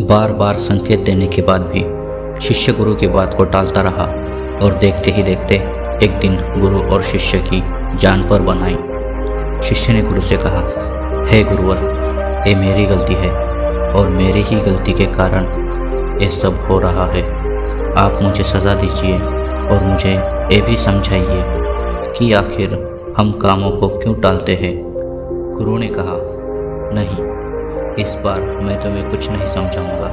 बार बार संकेत देने के बाद भी शिष्य गुरु की बात को टालता रहा और देखते ही देखते एक दिन गुरु और शिष्य की जान पर बन आई। शिष्य ने गुरु से कहा, हे गुरुवर, ये मेरी गलती है और मेरी ही गलती के कारण ये सब हो रहा है। आप मुझे सज़ा दीजिए और मुझे ये भी समझाइए कि आखिर हम कामों को क्यों टालते हैं। गुरु ने कहा, नहीं, इस बार मैं तुम्हें कुछ नहीं समझाऊंगा,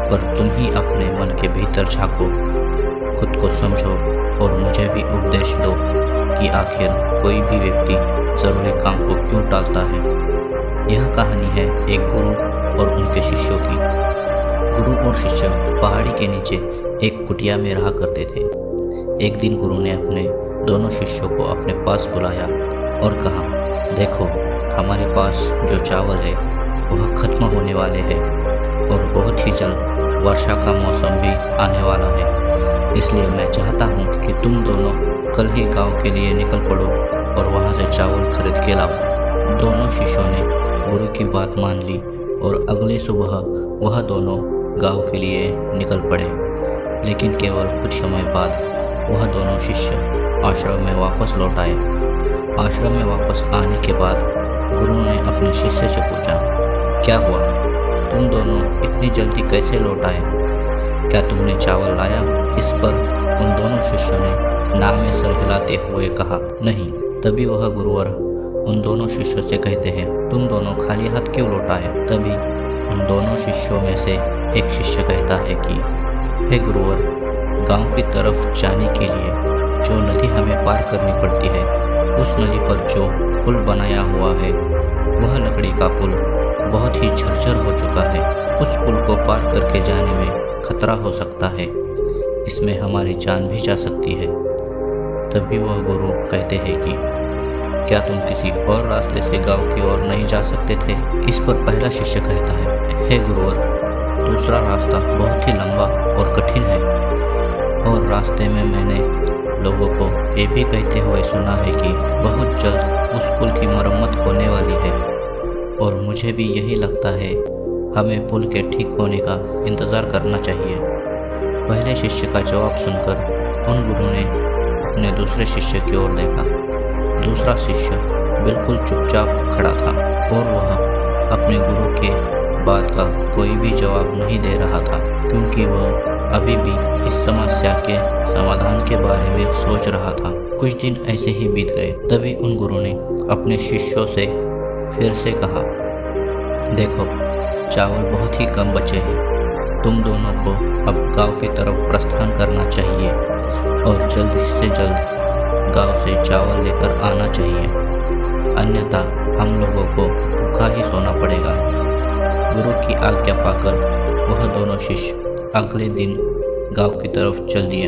पर तुम ही अपने मन के भीतर झांको, खुद को समझो और मुझे भी उपदेश दो कि आखिर कोई भी व्यक्ति ज़रूरी काम को क्यों टालता है। यह कहानी है एक गुरु और उनके शिष्यों की। गुरु और शिष्य पहाड़ी के नीचे एक कुटिया में रहा करते थे। एक दिन गुरु ने अपने दोनों शिष्यों को अपने पास बुलाया और कहा, देखो, हमारे पास जो चावल है वह खत्म होने वाले हैं और बहुत ही जल्द वर्षा का मौसम भी आने वाला है। इसलिए मैं चाहता हूँ कि तुम दोनों कल ही गांव के लिए निकल पड़ो और वहाँ से चावल खरीद के लाओ। दोनों शिष्यों ने गुरु की बात मान ली और अगली सुबह वह दोनों गांव के लिए निकल पड़े। लेकिन केवल कुछ समय बाद वह दोनों शिष्य आश्रम में वापस लौट आए। आश्रम में वापस आने के बाद गुरु ने अपने शिष्य से पूछा, क्या हुआ, तुम दोनों इतनी जल्दी कैसे लौट आए? क्या तुमने चावल लाया? इस पर उन दोनों शिष्यों ने नाम में सर हिलाते हुए कहा, नहीं। तभी वह गुरुवर उन दोनों शिष्यों से कहते हैं, तुम दोनों खाली हाथ क्यों लौट आए? तभी उन दोनों शिष्यों में से एक शिष्य कहता है कि हे गुरुवर, गांव की तरफ जाने के लिए जो नदी हमें पार करनी पड़ती है, उस नदी पर जो पुल बनाया हुआ है वह लकड़ी का पुल बहुत ही झरझर हो चुका है। उस पुल को पार करके जाने में खतरा हो सकता है, इसमें हमारी जान भी जा सकती है। तभी वह गुरु कहते हैं कि क्या तुम किसी और रास्ते से गांव की ओर नहीं जा सकते थे? इस पर पहला शिष्य कहता है, हे गुरुवर, दूसरा रास्ता बहुत ही लंबा और कठिन है और रास्ते में मैंने लोगों को ये भी कहते हुए सुना है कि बहुत जल्द उस पुल की मरम्मत होने वाली है और मुझे भी यही लगता है हमें पुल के ठीक होने का इंतज़ार करना चाहिए। पहले शिष्य का जवाब सुनकर उन गुरु ने अपने दूसरे शिष्य की ओर देखा। दूसरा शिष्य बिल्कुल चुपचाप खड़ा था और वह अपने गुरु के बात का कोई भी जवाब नहीं दे रहा था, क्योंकि वह अभी भी इस समस्या के समाधान के बारे में सोच रहा था। कुछ दिन ऐसे ही बीत गए। तभी उन गुरु ने अपने शिष्यों से फिर से कहा, देखो, चावल बहुत ही कम बचे हैं। तुम दोनों को अब गांव की तरफ प्रस्थान करना चाहिए और जल्द से जल्द गांव से चावल लेकर आना चाहिए, अन्यथा हम लोगों को भूखा ही सोना पड़ेगा। गुरु की आज्ञा पाकर वह दोनों शिष्य अगले दिन गांव की तरफ चल दिए।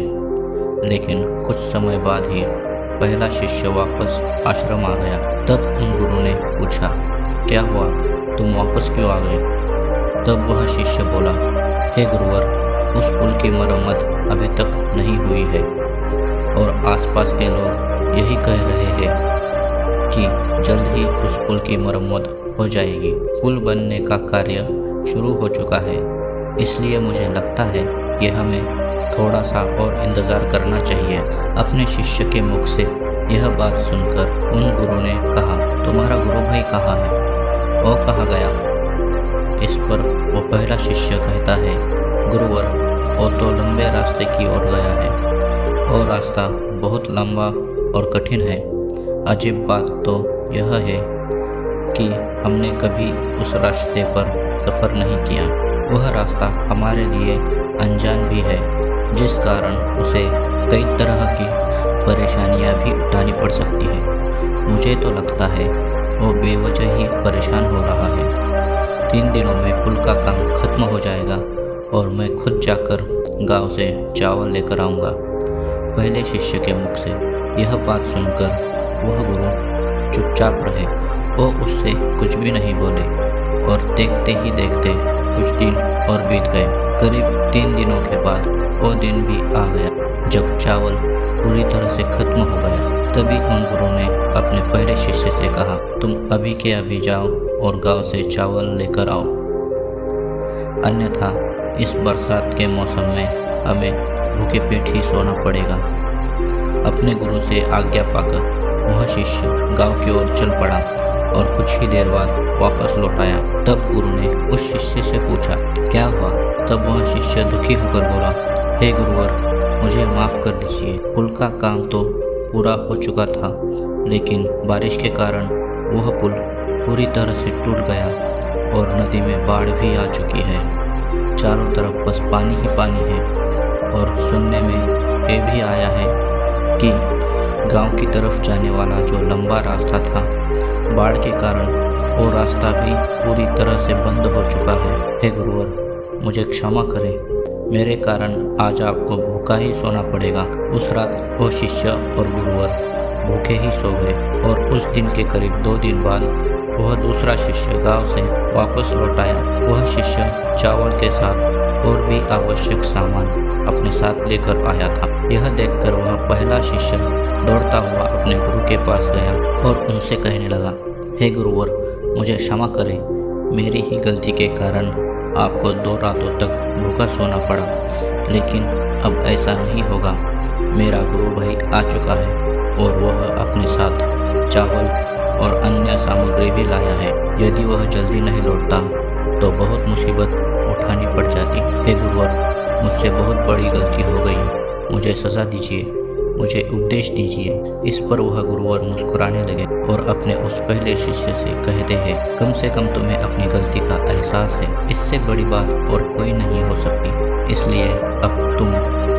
लेकिन कुछ समय बाद ही पहला शिष्य वापस आश्रम आ गया। तब उन गुरु ने पूछा, क्या हुआ, तुम वापस क्यों आ गए? तब वह शिष्य बोला, हे गुरुवर, उस पुल की मरम्मत अभी तक नहीं हुई है और आसपास के लोग यही कह रहे हैं कि जल्द ही उस पुल की मरम्मत हो जाएगी। पुल बनने का कार्य शुरू हो चुका है, इसलिए मुझे लगता है कि हमें थोड़ा सा और इंतज़ार करना चाहिए। अपने शिष्य के मुख से यह बात सुनकर उन गुरु ने कहा, तुम्हारा गुरु भाई कहाँ है? वो कहाँ गया? इस पर वो पहला शिष्य कहता है, गुरुवर, वो तो लंबे रास्ते की ओर गया है और रास्ता बहुत लंबा और कठिन है। अजीब बात तो यह है कि हमने कभी उस रास्ते पर सफ़र नहीं किया। वह रास्ता हमारे लिए अनजान भी है, जिस कारण उसे कई तरह की परेशानियां भी उठानी पड़ सकती है। मुझे तो लगता है वो बेवजह ही परेशान हो रहा है। 3 दिनों में पुल का काम खत्म हो जाएगा और मैं खुद जाकर गांव से चावल लेकर आऊँगा। पहले शिष्य के मुख से यह बात सुनकर वह गुरु चुपचाप रहे। वो उससे कुछ भी नहीं बोले और देखते ही देखते कुछ दिन और बीत गए। करीब 3 दिनों के बाद वो दिन भी आ गया जब चावल पूरी तरह से खत्म हो गया। तभी उन गुरु ने अपने पहले शिष्य से कहा, तुम अभी के अभी जाओ और गांव से चावल लेकर आओ। अन्यथा इस बरसात के मौसम में हमें भूखे पेट ही सोना पड़ेगा। अपने गुरु से आज्ञा पाकर वह शिष्य गांव की ओर चल पड़ा और कुछ ही देर बाद वापस लौट आया। तब गुरु ने उस शिष्य से पूछा, क्या हुआ? तब वह शिष्य दुखी होकर बोला, हे गुरुवर, मुझे माफ़ कर दीजिए। पुल का काम तो पूरा हो चुका था, लेकिन बारिश के कारण वह पुल पूरी तरह से टूट गया और नदी में बाढ़ भी आ चुकी है। चारों तरफ बस पानी ही पानी है और सुनने में ये भी आया है कि गांव की तरफ जाने वाला जो लंबा रास्ता था, बाढ़ के कारण वो रास्ता भी पूरी तरह से बंद हो चुका है। हे गुरुवर, मुझे क्षमा करें, मेरे कारण आज आपको भूखा ही सोना पड़ेगा। उस रात वो शिष्य और गुरुवर भूखे ही सो गए और उस दिन के करीब 2 दिन बाद वह दूसरा शिष्य गांव से वापस लौट आया। वह शिष्य चावल के साथ और भी आवश्यक सामान अपने साथ लेकर आया था। यह देखकर वह पहला शिष्य दौड़ता हुआ अपने गुरु के पास गया और उनसे कहने लगा, हे गुरुवर, मुझे क्षमा करें, मेरी ही गलती के कारण आपको 2 रातों तक भूखा सोना पड़ा, लेकिन अब ऐसा नहीं होगा। मेरा गुरु भाई आ चुका है और वह अपने साथ चावल और अन्य सामग्री भी लाया है। यदि वह जल्दी नहीं लौटता तो बहुत मुसीबत उठानी पड़ जाती। हे गुरुवर, मुझसे बहुत बड़ी गलती हो गई, मुझे सज़ा दीजिए, मुझे उपदेश दीजिए। इस पर वह गुरुवर मुस्कुराने लगे और अपने उस पहले शिष्य से कहते हैं, कम से कम तुम्हें अपनी गलती का एहसास है, इससे बड़ी बात और कोई नहीं हो सकती। इसलिए अब तुम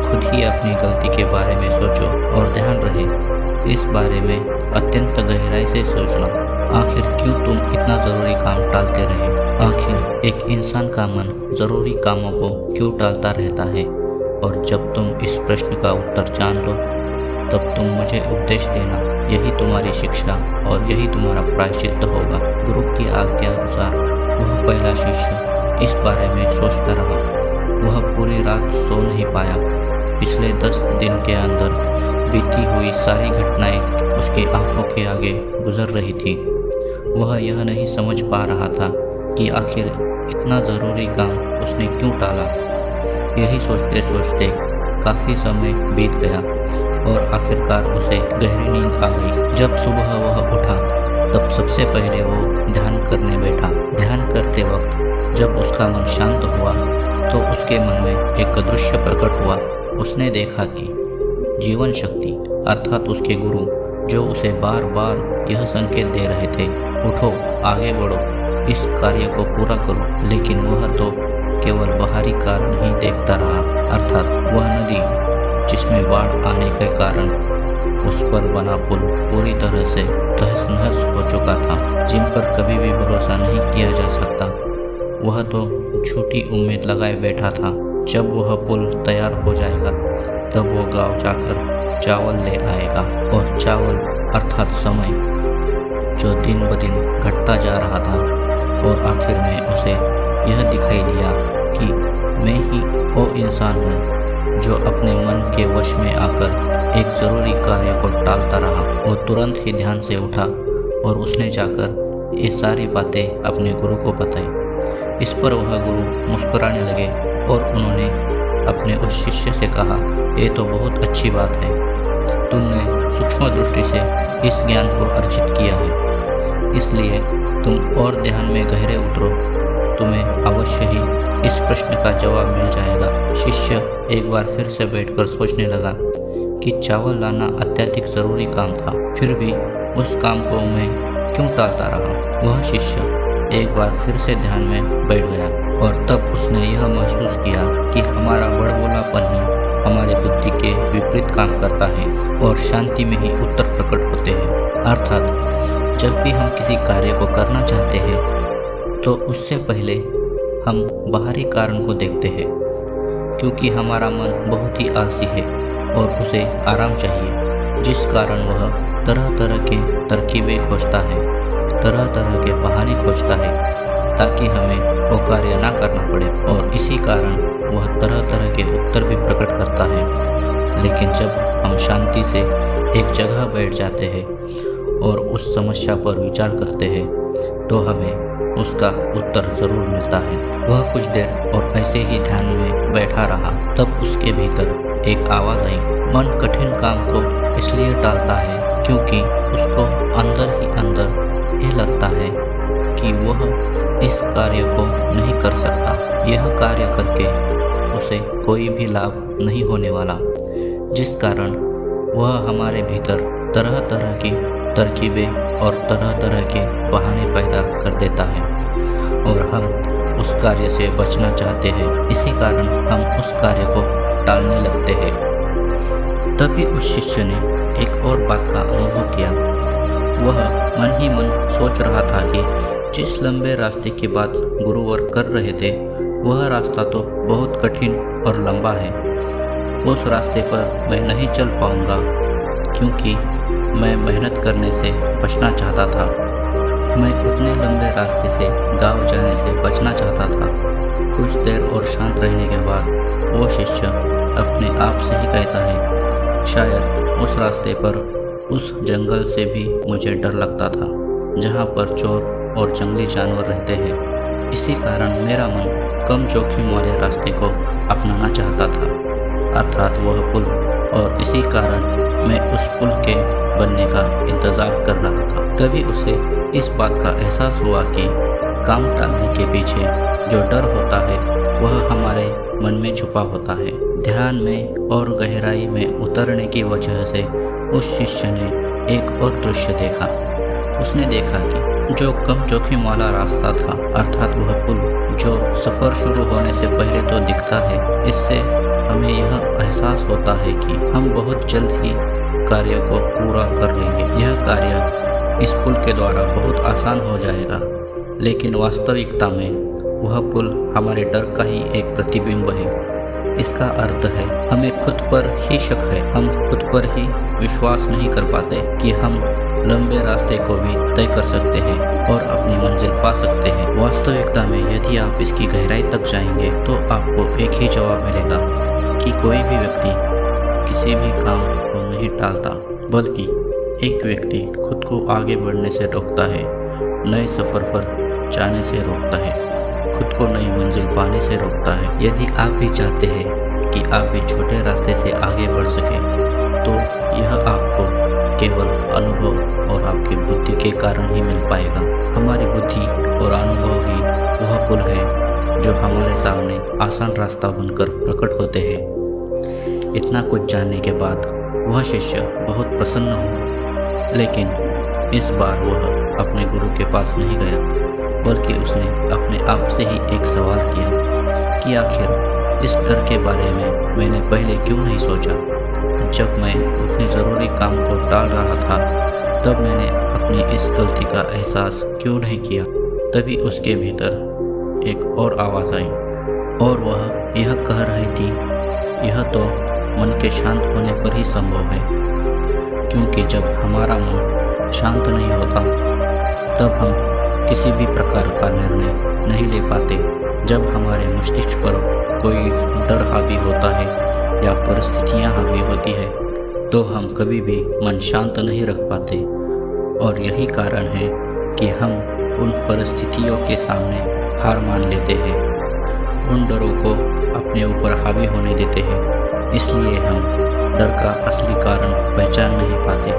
खुद ही अपनी गलती के बारे में सोचो और ध्यान रहे इस बारे में अत्यंत गहराई से सोचना। आखिर क्यों तुम इतना ज़रूरी काम टालते रहे? आखिर एक इंसान का मन ज़रूरी कामों को क्यों टालता रहता है? और जब तुम इस प्रश्न का उत्तर जान लो तब तुम मुझे उपदेश देना। यही तुम्हारी शिक्षा और यही तुम्हारा प्रायश्चित्त होगा। गुरु की आज्ञा अनुसार वह पहला शिष्य इस बारे में सोचता रहा। वह पूरी रात सो नहीं पाया। पिछले 10 दिन के अंदर बीती हुई सारी घटनाएं उसकी आंखों के आगे गुजर रही थी। वह यह नहीं समझ पा रहा था कि आखिर इतना ज़रूरी काम उसने क्यों टाला। यही सोचते सोचते काफ़ी समय बीत गया और आखिरकार उसे गहरी नींद आ गई। जब सुबह वह उठा तब सबसे पहले वो ध्यान करने बैठा। ध्यान करते वक्त जब उसका मन शांत हुआ तो उसके मन में एक दृश्य प्रकट हुआ। उसने देखा कि जीवन शक्ति अर्थात उसके गुरु, जो उसे बार बार यह संकेत दे रहे थे, उठो, आगे बढ़ो, इस कार्य को पूरा करो, लेकिन वह तो केवल बाहरी कारण ही देखता रहा। अर्थात वह नदी जिसमें बाढ़ आने के कारण उस पर बना पुल पूरी तरह से तहस नहस हो चुका था, जिन पर कभी भी भरोसा नहीं किया जा सकता। वह तो झूठी उम्मीद लगाए बैठा था। जब वह पुल तैयार हो जाएगा तब वो गांव जाकर चावल ले आएगा, और चावल अर्थात समय जो दिन ब दिन घटता जा रहा था, और आखिर में उसे यह दिखाई दिया कि मैं ही वो इंसान हूँ जो अपने मन के वश में आकर एक ज़रूरी कार्य को टालता रहा। वो तुरंत ही ध्यान से उठा और उसने जाकर ये सारी बातें अपने गुरु को बताई। इस पर वह गुरु मुस्कुराने लगे और उन्होंने अपने उस शिष्य से कहा, ये तो बहुत अच्छी बात है, तुमने सूक्ष्म दृष्टि से इस ज्ञान को अर्जित किया है, इसलिए तुम और ध्यान में गहरे उतरो, तुम्हें अवश्य ही इस प्रश्न का जवाब मिल जाएगा। शिष्य एक बार फिर से बैठकर सोचने लगा कि चावल लाना अत्यधिक ज़रूरी काम था, फिर भी उस काम को मैं क्यों टालता रहा। वह शिष्य एक बार फिर से ध्यान में बैठ गया और तब उसने यह महसूस किया कि हमारा बड़बोलापन ही हमारी बुद्धि के विपरीत काम करता है और शांति में ही उत्तर प्रकट होते हैं। अर्थात जब भी हम किसी कार्य को करना चाहते हैं तो उससे पहले हम बाहरी कारण को देखते हैं, क्योंकि हमारा मन बहुत ही आलसी है और उसे आराम चाहिए, जिस कारण वह तरह तरह के तरकीबें खोजता है, तरह तरह के बहाने खोजता है ताकि हमें वो कार्य ना करना पड़े, और इसी कारण वह तरह तरह के उत्तर भी प्रकट करता है। लेकिन जब हम शांति से एक जगह बैठ जाते हैं और उस समस्या पर विचार करते हैं तो हमें उसका उत्तर ज़रूर मिलता है। वह कुछ देर और ऐसे ही ध्यान में बैठा रहा। तब उसके भीतर एक आवाज़ आई। मन कठिन काम को इसलिए टालता है क्योंकि उसको अंदर ही अंदर ये लगता है कि वह इस कार्य को नहीं कर सकता। यह कार्य करके उसे कोई भी लाभ नहीं होने वाला, जिस कारण वह हमारे भीतर तरह तरह की तरकीबें और तरह तरह के बहाने पैदा कर देता है और हम उस कार्य से बचना चाहते हैं। इसी कारण हम उस कार्य को टालने लगते हैं। तभी उस शिष्य ने एक और बात का अनुभव किया। वह मन ही मन सोच रहा था कि जिस लंबे रास्ते की बात गुरुवर कर रहे थे वह रास्ता तो बहुत कठिन और लंबा है। उस रास्ते पर मैं नहीं चल पाऊंगा क्योंकि मैं मेहनत करने से बचना चाहता था। मैं उतने लंबे रास्ते से गांव जाने से बचना चाहता था। कुछ देर और शांत रहने के बाद वो शिष्य अपने आप से ही कहता है, शायद उस रास्ते पर उस जंगल से भी मुझे डर लगता था जहाँ पर चोर और जंगली जानवर रहते हैं। इसी कारण मेरा मन कम जोखिम वाले रास्ते को अपनाना चाहता था, अर्थात वह पुल, और इसी कारण मैं उस पुल के बनने का इंतज़ार कर रहा था। तभी उसे इस बात का एहसास हुआ कि काम टालने के पीछे जो डर होता है वह हमारे मन में छुपा होता है। ध्यान में और गहराई में उतरने की वजह से उस शिष्य ने एक और दृश्य देखा। उसने देखा कि जो कम जोखिम वाला रास्ता था, अर्थात वह पुल जो सफ़र शुरू होने से पहले तो दिखता है, इससे हमें यह एहसास होता है कि हम बहुत जल्द ही कार्य को पूरा कर लेंगे। यह कार्य इस पुल के द्वारा बहुत आसान हो जाएगा, लेकिन वास्तविकता में वह पुल हमारे डर का ही एक प्रतिबिंब है। इसका अर्थ है हमें खुद पर ही शक है। हम खुद पर ही विश्वास नहीं कर पाते कि हम लंबे रास्ते को भी तय कर सकते हैं और अपनी मंजिल पा सकते हैं। वास्तविकता में यदि आप इसकी गहराई तक जाएंगे तो आपको एक ही जवाब मिलेगा कि कोई भी व्यक्ति किसी भी काम को नहीं टालता, बल्कि एक व्यक्ति खुद को आगे बढ़ने से रोकता है, नए सफ़र पर जाने से रोकता है, खुद को नई मंजिल पाने से रोकता है। यदि आप भी चाहते हैं कि आप भी छोटे रास्ते से आगे बढ़ सकें, तो यह आपको केवल अनुभव और आपकी बुद्धि के कारण ही मिल पाएगा। हमारी बुद्धि और अनुभव ही वह पुल है जो हमारे सामने आसान रास्ता बनकर प्रकट होते हैं। इतना कुछ जानने के बाद वह शिष्य बहुत प्रसन्न हुआ, लेकिन इस बार वह अपने गुरु के पास नहीं गया, बल्कि उसने अपने आप से ही एक सवाल किया कि आखिर इस डर के बारे में मैंने पहले क्यों नहीं सोचा। जब मैं उतने ज़रूरी काम को टाल रहा था तब मैंने अपनी इस गलती का एहसास क्यों नहीं किया। तभी उसके भीतर एक और आवाज़ आई और वह यह कह रही थी, यह तो मन के शांत होने पर ही संभव है, क्योंकि जब हमारा मन शांत नहीं होता तब हम किसी भी प्रकार का निर्णय नहीं ले पाते। जब हमारे मस्तिष्क पर कोई डर हावी होता है या परिस्थितियां हावी होती है तो हम कभी भी मन शांत नहीं रख पाते, और यही कारण है कि हम उन परिस्थितियों के सामने हार मान लेते हैं, उन डरों को अपने ऊपर हावी होने देते हैं। इसलिए हम डर का असली कारण पहचान नहीं पाते।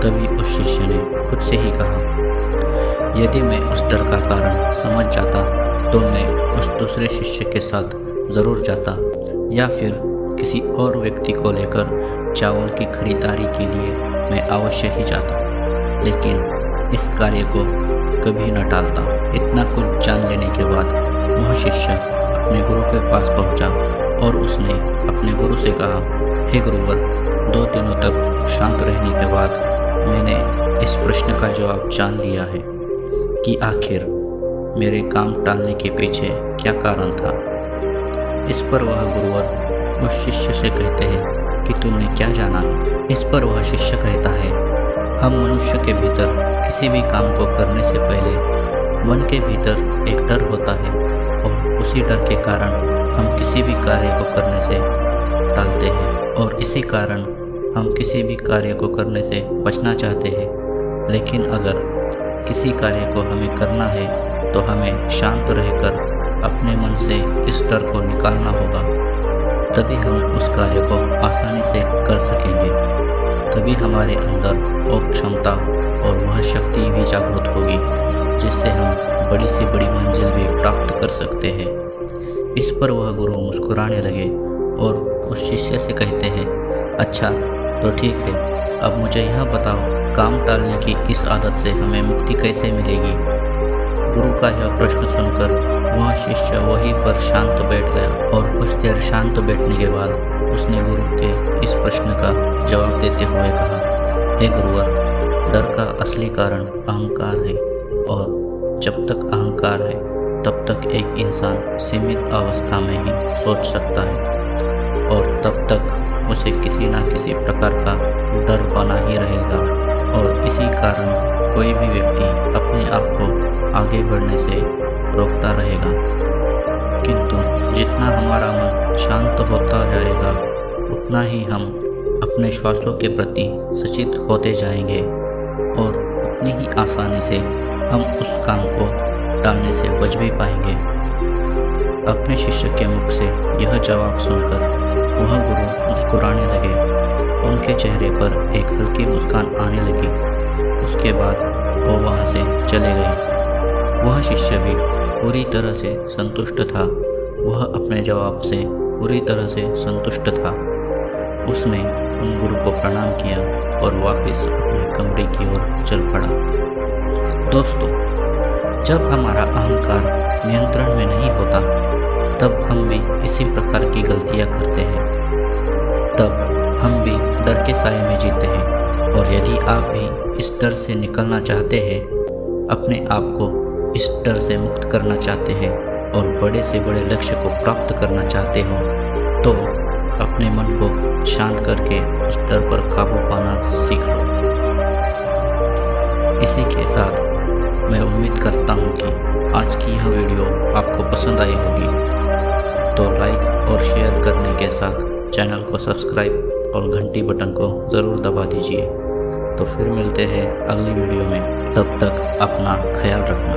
तभी उस शिष्य ने खुद से ही कहा, यदि मैं उस डर का कारण समझ जाता तो मैं उस दूसरे शिष्य के साथ ज़रूर जाता, या फिर किसी और व्यक्ति को लेकर चावल की खरीदारी के लिए मैं अवश्य ही जाता, लेकिन इस कार्य को कभी न टालता। इतना कुछ जान लेने के बाद वह शिष्य अपने गुरु के पास पहुंचा और उसने अपने गुरु से कहा, हे गुरुवर, 2 दिनों तक शांत रहने के बाद मैंने इस प्रश्न का जवाब जान लिया है कि आखिर मेरे काम टालने के पीछे क्या कारण था। इस पर वह गुरुवर उस शिष्य से कहते हैं कि तुमने क्या जाना। इस पर वह शिष्य कहता है, हम मनुष्य के भीतर किसी भी काम को करने से पहले मन के भीतर एक डर होता है और उसी डर के कारण हम किसी भी कार्य को करने से टालते हैं, और इसी कारण हम किसी भी कार्य को करने से बचना चाहते हैं। लेकिन अगर किसी कार्य को हमें करना है तो हमें शांत रहकर अपने मन से इस डर को निकालना होगा, तभी हम उस कार्य को आसानी से कर सकेंगे। तभी हमारे अंदर वो क्षमता और वह शक्ति भी जागृत होगी जिससे हम बड़ी से बड़ी मंजिल भी प्राप्त कर सकते हैं। इस पर वह गुरु मुस्कुराने लगे और उस शिष्य से कहते हैं, अच्छा तो ठीक है, अब मुझे यह बताओ, काम टालने की इस आदत से हमें मुक्ति कैसे मिलेगी? गुरु का यह प्रश्न सुनकर वह शिष्य वहीं पर शांत बैठ गया और कुछ देर शांत बैठने के बाद उसने गुरु के इस प्रश्न का जवाब देते हुए कहा, हे गुरुवर, डर का असली कारण अहंकार है और जब तक अहंकार है तब तक एक इंसान सीमित अवस्था में ही सोच सकता है और तब तक उसे किसी न किसी प्रकार का डर बना ही रहेगा और इसी कारण कोई भी व्यक्ति अपने आप को आगे बढ़ने से रोकता रहेगा। किंतु जितना हमारा मन शांत होता जाएगा उतना ही हम अपने श्वासों के प्रति सचेत होते जाएंगे और उतनी ही आसानी से हम उस काम को टालने से बच भी पाएंगे। अपने शिष्य के मुख से यह जवाब सुनकर वह गुरु मुस्कुराने लगे। उनके चेहरे पर एक हल्की मुस्कान आने लगी। उसके बाद वो वहाँ से चले गए। वह शिष्य भी पूरी तरह से संतुष्ट था। वह अपने जवाब से पूरी तरह से संतुष्ट था। उसने उन गुरु को प्रणाम किया और वापस अपने कमरे की ओर चल पड़ा। दोस्तों, जब हमारा अहंकार नियंत्रण में नहीं होता तब हम भी इसी प्रकार की गलतियां करते हैं। तब हम भी डर के साए में जीते हैं। और यदि आप भी इस डर से निकलना चाहते हैं, अपने आप को इस डर से मुक्त करना चाहते हैं और बड़े से बड़े लक्ष्य को प्राप्त करना चाहते हो, तो अपने मन को शांत करके उस डर पर काबू पाना सीख लो। इसी के साथ मैं उम्मीद करता हूँ कि आज की यह वीडियो आपको पसंद आई होगी। तो लाइक और शेयर करने के साथ चैनल को सब्सक्राइब और घंटी बटन को ज़रूर दबा दीजिए। तो फिर मिलते हैं अगली वीडियो में। तब तक अपना ख्याल रखना।